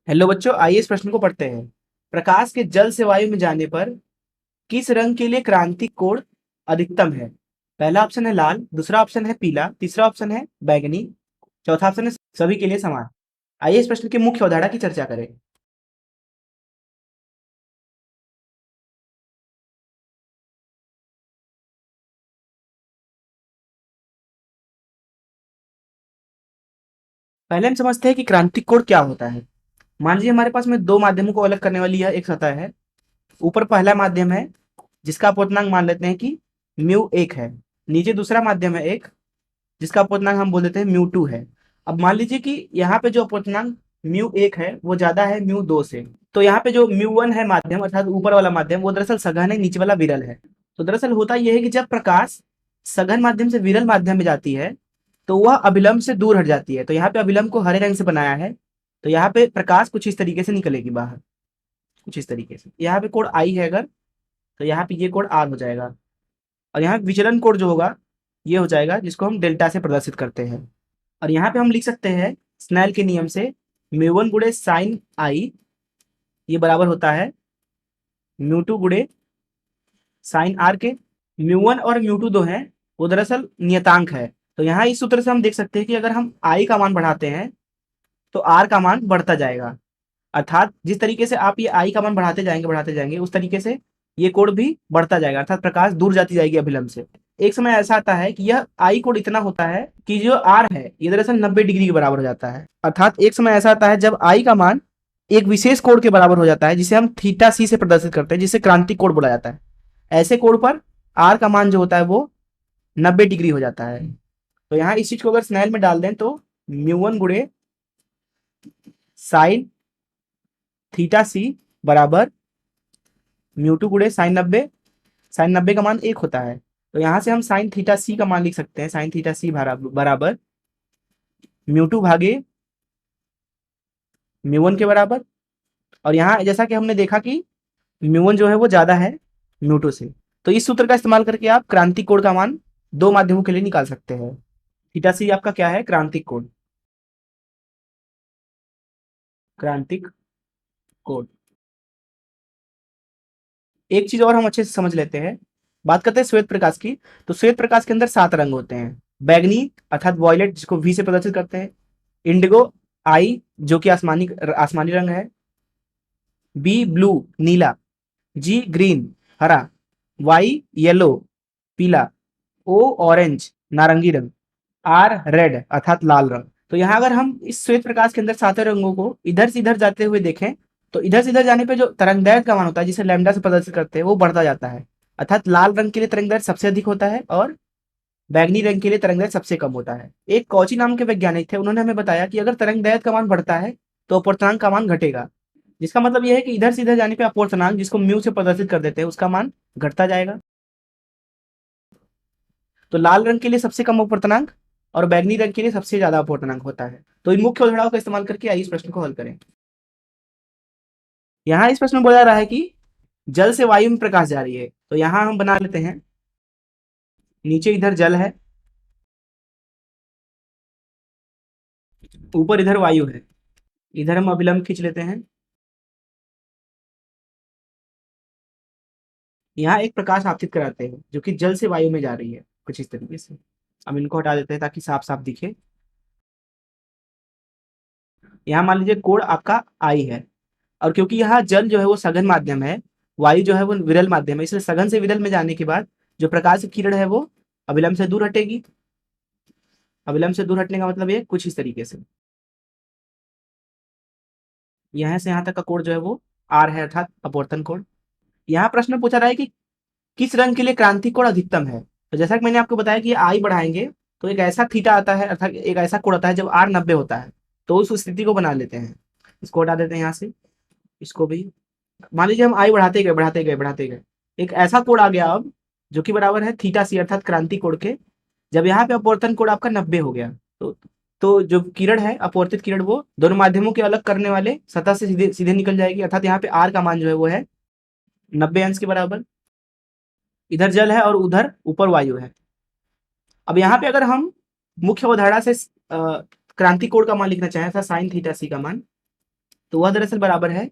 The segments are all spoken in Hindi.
हेलो बच्चों, आइए इस प्रश्न को पढ़ते हैं। प्रकाश के जल से वायु में जाने पर किस रंग के लिए क्रांतिक कोण अधिकतम है? पहला ऑप्शन है लाल, दूसरा ऑप्शन है पीला, तीसरा ऑप्शन है बैंगनी, चौथा ऑप्शन है सभी के लिए समान। आइए इस प्रश्न की मुख्य अवधारणा की चर्चा करें। पहले हम समझते हैं कि क्रांतिक कोण क्या होता है। मान लीजिए हमारे पास में दो माध्यमों को अलग करने वाली यह एक सतह है। ऊपर पहला माध्यम है जिसका अपोतनांक मान लेते हैं कि म्यू एक है। नीचे दूसरा माध्यम है एक जिसका अपोतनांक हम बोल देते हैं म्यू टू है। अब मान लीजिए कि यहाँ पे जो अपोतनांक म्यू एक है वो ज्यादा है म्यू दो से। तो यहाँ पे जो म्यू वन है माध्यम अर्थात ऊपर वाला माध्यम वो दरअसल सघन है, नीचे वाला विरल है। तो दरअसल होता यह है कि जब प्रकाश सघन माध्यम से विरल माध्यम में जाती है तो वह अभिलंब से दूर हट जाती है। तो यहाँ पे अभिलंब को हरे रंग से बनाया है। तो यहाँ पे प्रकाश कुछ इस तरीके से निकलेगी बाहर, कुछ इस तरीके से। यहाँ पे कोण आई है अगर, तो यहाँ पे ये कोण आर हो जाएगा। और यहाँ विचलन कोण जो होगा ये हो जाएगा, जिसको हम डेल्टा से प्रदर्शित करते हैं। और यहाँ पे हम लिख सकते हैं स्नेल के नियम से म्यू वन गुणे साइन आई ये बराबर होता है म्यू टू गुणे साइन आर के। म्यू वन और म्यू टू दो हैं वो दरअसल नियतांक है। तो यहाँ इस सूत्र से हम देख सकते हैं कि अगर हम आई का मान बढ़ाते हैं तो आर का मान बढ़ता जाएगा। अर्थात जिस तरीके से आप ये आई का मान बढ़ाते जाएंगे उस तरीके से ये कोण भी बढ़ता जाएगा, अर्थात प्रकाश दूर जाती जाएगी अभिलंब से। एक समय ऐसा आता है कि यह आई कोण इतना होता है कि जो आर है ये दरअसल 90 डिग्री के बराबर हो जाता है। अर्थात एक समय ऐसा आता है जब आई का मान एक विशेष कोण के बराबर हो जाता है जिसे हम थीटा सी से प्रदर्शित करते हैं, जिसे क्रांतिक कोण बोला जाता है। ऐसे कोण पर आर का मान जो होता है वो 90 डिग्री हो जाता है। तो यहाँ इस चीज को अगर स्नेल में डाल दें तो म्यू वन गुणे साइन थीटा सी बराबर म्यू टू गुणे साइन 90 का मान एक होता है। तो यहां से हम साइन थीटा सी का मान लिख सकते हैं। साइन थीटा सी बराबर म्यू टू भागे म्यू वन के बराबर। और यहाँ जैसा कि हमने देखा कि म्यू वन जो है वो ज्यादा है म्यू टू से। तो इस सूत्र का इस्तेमाल करके आप क्रांतिक कोण का मान दो माध्यमों के लिए निकाल सकते हैं। थीटा सी आपका क्या है? क्रांतिक कोण। क्रांतिक कोण। एक चीज और हम अच्छे से समझ लेते हैं। बात करते हैं श्वेत प्रकाश की। तो श्वेत प्रकाश के अंदर 7 रंग होते हैं। बैगनी अर्थात वॉयलेट जिसको वी से प्रदर्शित करते हैं। इंडिगो आई जो कि आसमानी आसमानी रंग है। बी ब्लू नीला। जी ग्रीन हरा। वाई येलो पीला। ओ ऑरेंज नारंगी रंग। आर रेड अर्थात लाल रंग। तो यहाँ अगर हम इस श्वेत प्रकाश के अंदर 7 रंगों को इधर से इधर जाते हुए देखें तो इधर से इधर जाने पे जो तरंगदैर्घ्य का मान होता है जिसे लैम्डा से प्रदर्शित करते हैं वो बढ़ता जाता है। अर्थात लाल रंग के लिए तरंगदैर्घ्य सबसे अधिक होता है और बैगनी रंग के लिए तरंगदैर्घ्य सबसे कम होता है। एक कॉची नाम के वैज्ञानिक थे, उन्होंने हमें बताया कि अगर तरंगदैर्घ्य का मान बढ़ता है तो अपूर्णांक का मान घटेगा। जिसका मतलब यह है कि इधर से इधर जाने पे अपूर्णांक जिसको म्यू से प्रदर्शित कर देते हैं उसका मान घटता जाएगा। तो लाल रंग के लिए सबसे कम अपूर्णांक और बैगनी रंग के लिए सबसे ज्यादा अपूर्णांक होता है। तो इन मुख्य अवधारणाओं का इस्तेमाल करके आइए इस प्रश्न को हल करें। यहाँ इस प्रश्न में बोला रहा है कि जल से वायु में प्रकाश जा रही है। तो यहाँ हम बना लेते हैं, नीचे इधर जल है, ऊपर इधर वायु है। इधर हम अभिलंब खींच लेते हैं। यहाँ एक प्रकाश आपतित कराते हैं जो कि जल से वायु में जा रही है कुछ इस तरीके से। हम इनको हटा देते हैं ताकि साफ साफ दिखे। यहाँ मान लीजिए कोण आपका आई है और क्योंकि यहाँ जल जो है वो सघन माध्यम है, वायु जो है वो विरल माध्यम है, इसलिए सघन से विरल में जाने के बाद जो प्रकाश की किरण है वो अभिलंब से दूर हटेगी। अभिलंब से दूर हटने का मतलब ये कुछ इस तरीके से। यहाँ से यहाँ तक का कोण जो है वो आर है अर्थात अपवर्तन कोण। यहाँ प्रश्न पूछा रहा है कि किस रंग के लिए क्रांतिक कोण अधिकतम है। तो जैसा कि मैंने आपको बताया कि आई बढ़ाएंगे तो एक ऐसा थीटा आता है अर्थात एक ऐसा कोण आता है जब आर 90 होता है। तो उस स्थिति को बना लेते हैं। इसको हटा देते हैं यहाँ से, इसको भी। मान लीजिए हम आई बढ़ाते गए एक ऐसा कोण आ गया अब जो कि बराबर है थीटा सी अर्थात क्रांति कोण के। जब यहाँ पे अपवर्तन कोण आपका 90 हो गया तो जो किरण है अपवर्तित किरण वो दोनों माध्यमों के अलग करने वाले सतह से सीधे सीधे निकल जाएगी। अर्थात यहाँ पे आर का मान जो है वो है 90 अंश के बराबर। इधर जल है और उधर ऊपर वायु है। अब यहाँ पे अगर हम मुख्य अवधारणा से क्रांति कोण का मान लिखना चाहें था साइन थीटा सी का मान, तो वह दरअसल बराबर है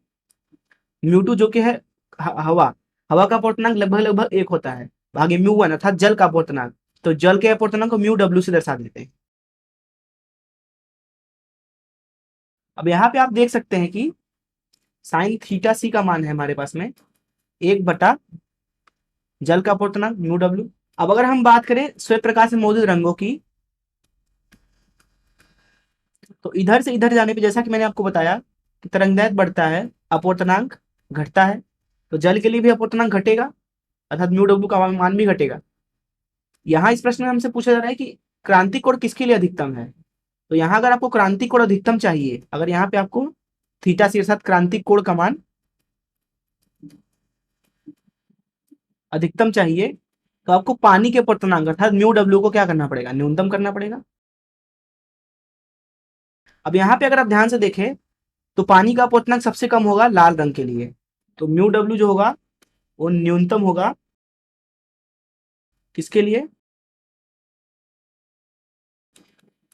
म्यू2 जो कि है हवा। हवा का अपूर्णांक लगभग लगभग 1 होता है भागे म्यू1 अर्थात जल का अपूर्णांक। तो जल के अपूर्णांक को म्यू से दर्शा देते हैं। अब यहाँ पे आप देख सकते हैं कि साइन थीटा सी का मान है हमारे पास में 1 बटा जल का अपूर्णांक म्यू। अब अगर हम बात करें श्वेत प्रकाश में मौजूद रंगों की, तो इधर से इधर जाने पे जैसा कि मैंने आपको बताया कि तरंगदैर्घ्य बढ़ता है, अपूर्णांक घटता है। तो जल के लिए भी अपूर्णांक घटेगा अर्थात म्यू का मान भी घटेगा। यहाँ इस प्रश्न में हमसे पूछा जा रहा है कि क्रांतिक कोण किसके लिए अधिकतम है। तो यहाँ अगर आपको क्रांतिक कोण अधिकतम चाहिए, अगर यहाँ पे आपको थीटा सी अर्थात क्रांतिक कोण का मान अधिकतम चाहिए, तो आपको पानी के अपूर्णांक अर्थात म्यू को क्या करना पड़ेगा, न्यूनतम करना पड़ेगा। अब यहाँ पे अगर आप ध्यान से देखें तो पानी का अपूर्णांक सबसे कम होगा लाल रंग के लिए। तो म्यू जो होगा वो न्यूनतम होगा किसके लिए,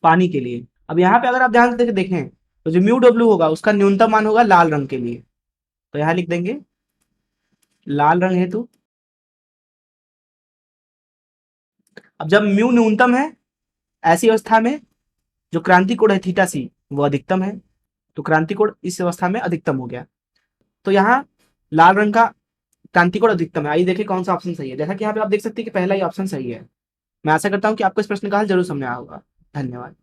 पानी के लिए। अब यहाँ पे अगर आप ध्यान से देखें तो जो म्यू होगा उसका न्यूनतम मान होगा लाल रंग के लिए। तो यहाँ लिख देंगे लाल रंग हेतु। अब जब म्यू न्यूनतम है ऐसी अवस्था में जो क्रांतिक कोण है थीटा सी वो अधिकतम है। तो क्रांतिक कोण इस अवस्था में अधिकतम हो गया। तो यहाँ लाल रंग का क्रांतिक कोण अधिकतम है। आइए देखें कौन सा ऑप्शन सही है। जैसा कि यहाँ पे आप देख सकते हैं कि पहला ही ऑप्शन सही है। मैं आशा करता हूँ कि आपको इस प्रश्न का हल जरूर समझ आया होगा। धन्यवाद।